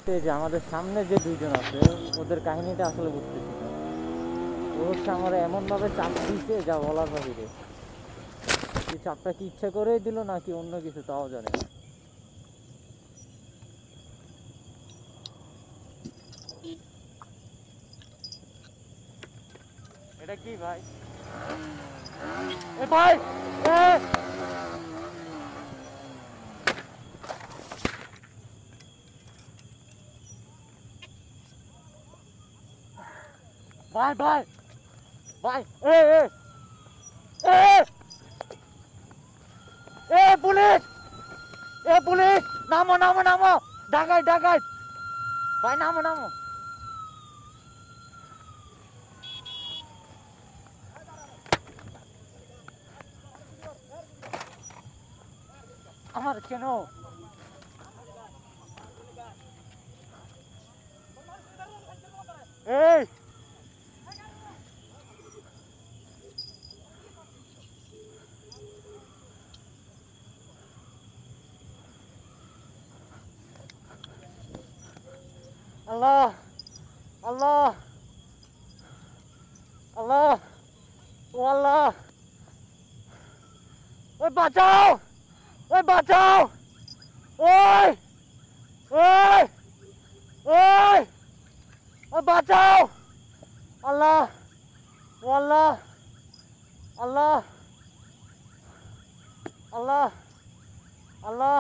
বলতে যে আমাদের সামনে যে দুইজন আছে ওদের কাহিনীটা আসলে বুঝতেছি না। ও হচ্ছে আমার এমনভাবে চাপ দিয়েছে যা বলার বাহিরে। এই চাপটা কি ইচ্ছা করেই দিল নাকি অন্য কিছু তাও জানি না। এটা কি ভাই? এ ভাই ভাই ভাই ভাই পুলিশ পুলিশ নামো নামো নামো ডাকাই ডাকাই ভাই নামো নামো আমার কেন এই আল্লাহ আল্লাহ আল্লাহ ও আল্লাহ ওই বাঁচাও ওই বাঁচাও ওই ওই ওই ওই বাঁচাও আল্লাহ ও আল্লাহ আল্লাহ আল্লাহ আল্লাহ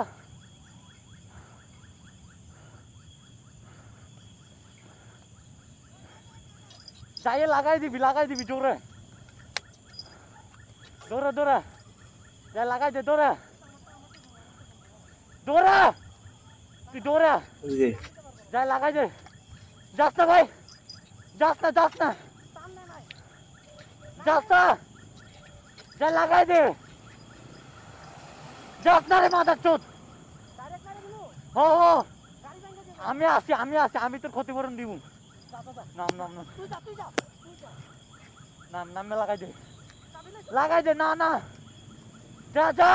যাইয়ে লাগাই দিবি জোরে দৌড়া দৌড়া যাই লাগাই দে দৌড়া দৌড়া তুই দৌড়া যাই লাগাই দে যাস না ভাই যাস না যাস না যাস না যাই লাগাই দে যাস না রে মাথার চোদ ও আমি আসি আমি তোর ক্ষতিপূরণ দিব নাম নাম নাম নাম নামে লাগাই দে না না যা যা